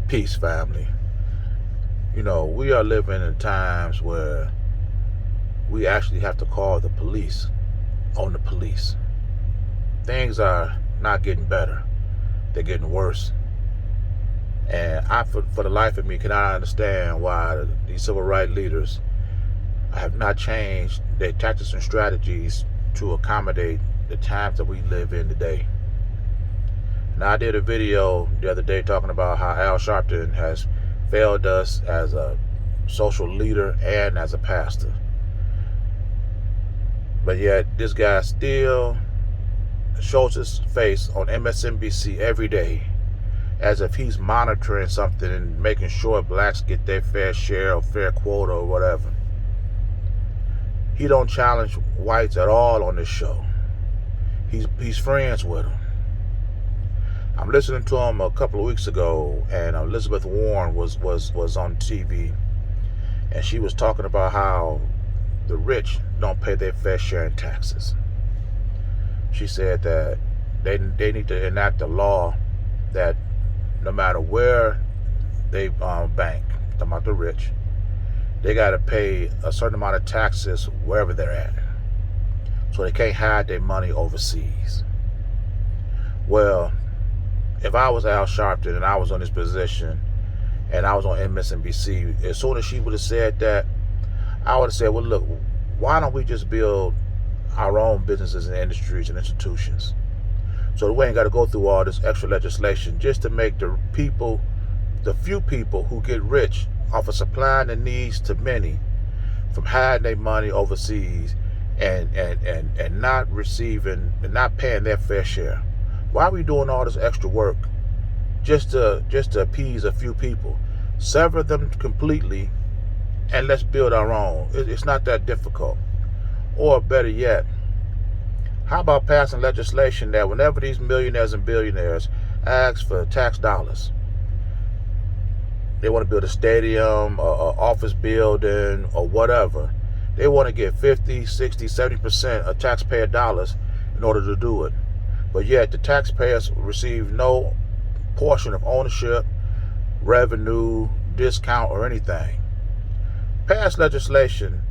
Peace, family. You know, we are living in times where we actually have to call the police on the police. Things are not getting better. They're getting worse. And for the life of me, cannot understand why these civil rights leaders have not changed their tactics and strategies to accommodate the times that we live in today. Now, I did a video the other day talking about how Al Sharpton has failed us as a social leader and as a pastor. But yet, this guy still shows his face on MSNBC every day as if he's monitoring something and making sure blacks get their fair share or fair quota or whatever. He don't challenge whites at all on this show. He's friends with them. I'm listening to him a couple of weeks ago, and Elizabeth Warren was on TV, and she was talking about how the rich don't pay their fair share in taxes. She said that they need to enact a law that no matter where they bank, talking about the rich, they got to pay a certain amount of taxes wherever they're at, so they can't hide their money overseas. Well, if I was Al Sharpton and I was on this position and I was on MSNBC, as soon as she would have said that, I would have said, well, look, why don't we just build our own businesses and industries and institutions so we ain't got to go through all this extra legislation just to make the few people who get rich off of supplying the needs to many from hiding their money overseas and not receiving and not paying their fair share. Why are we doing all this extra work just to appease a few people? Sever them completely and let's build our own. It's not that difficult. Or better yet, how about passing legislation that whenever these millionaires and billionaires ask for tax dollars, they want to build a stadium, or office building, or whatever, they want to get 50, 60, 70% of taxpayer dollars in order to do it. But yet the taxpayers receive no portion of ownership, revenue, discount, or anything. Pass legislation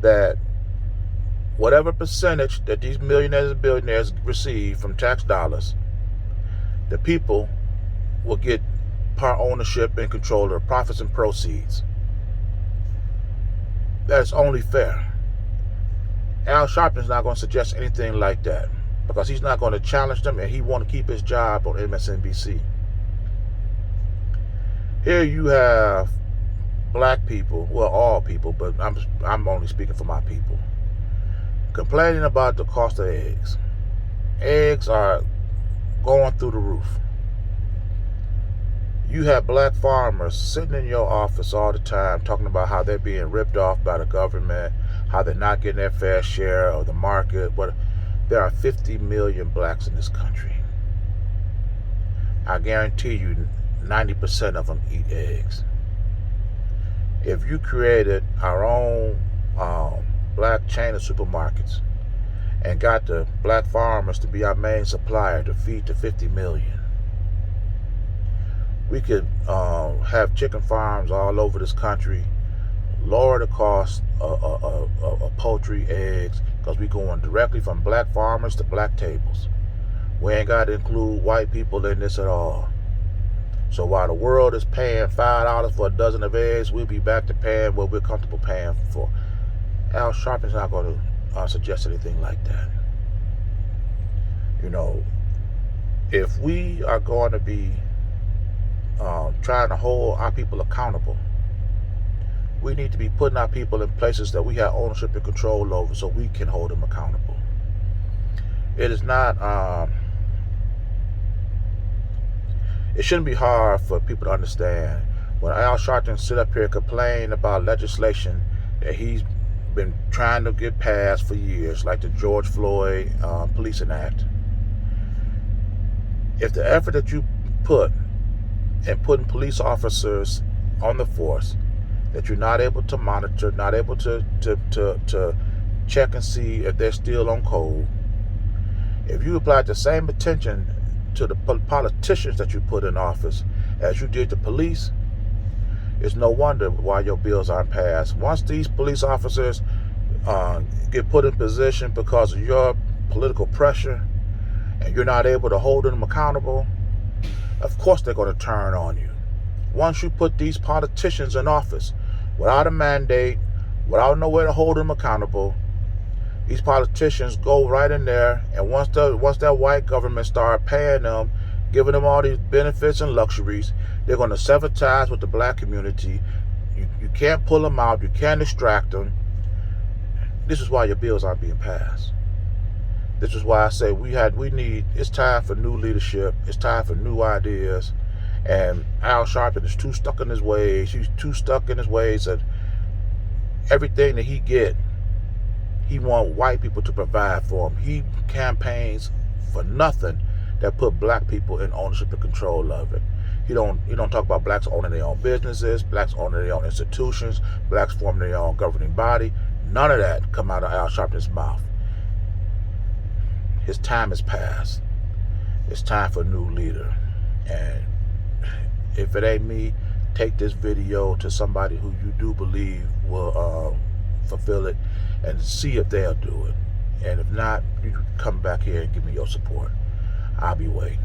that whatever percentage that these millionaires and billionaires receive from tax dollars, the people will get part ownership and control of the profits and proceeds. That's only fair. Al Sharpton is not going to suggest anything like that, because he's not going to challenge them, and he want to keep his job on MSNBC. Here you have black people, well, all people, but I'm only speaking for my people, complaining about the cost of eggs. Eggs are going through the roof. You have black farmers sitting in your office all the time talking about how they're being ripped off by the government, how they're not getting their fair share of the market. But there are 50 million blacks in this country. I guarantee you 90% of them eat eggs. If you created our own black chain of supermarkets and got the black farmers to be our main supplier to feed the 50 million, we could have chicken farms all over this country, lower the cost of poultry, eggs, because we're going directly from black farmers to black tables. We ain't got to include white people in this at all. So while the world is paying $5 for a dozen of eggs, we'll be back to paying what we're comfortable paying for. Al Sharpton's not going to suggest anything like that. You know, if we are going to be trying to hold our people accountable, we need to be putting our people in places that we have ownership and control over so we can hold them accountable. It is not, it shouldn't be hard for people to understand when Al Sharpton sit up here and complain about legislation that he's been trying to get passed for years, like the George Floyd Policing Act. If the effort that you put in putting police officers on the force, that you're not able to monitor, not able to check and see if they're still on code, if you applied the same attention to the politicians that you put in office as you did the police, it's no wonder why your bills aren't passed. Once these police officers get put in position because of your political pressure and you're not able to hold them accountable, of course they're going to turn on you. Once you put these politicians in office without a mandate, without nowhere to hold them accountable, these politicians go right in there, and once that white government start paying them, giving them all these benefits and luxuries, they're going to sever ties with the black community. You can't pull them out. You can't extract them. This is why your bills aren't being passed. This is why I say it's time for new leadership. It's time for new ideas. And Al Sharpton is too stuck in his ways. He's too stuck in his ways that everything that he want white people to provide for him. He campaigns for nothing that put black people in ownership and control of it. He don't talk about blacks owning their own businesses, blacks owning their own institutions, blacks forming their own governing body. None of that come out of Al Sharpton's mouth. His time has passed. It's time for a new leader. And if it ain't me, take this video to somebody who you do believe will fulfill it and see if they'll do it. And if not, you come back here and give me your support. I'll be waiting.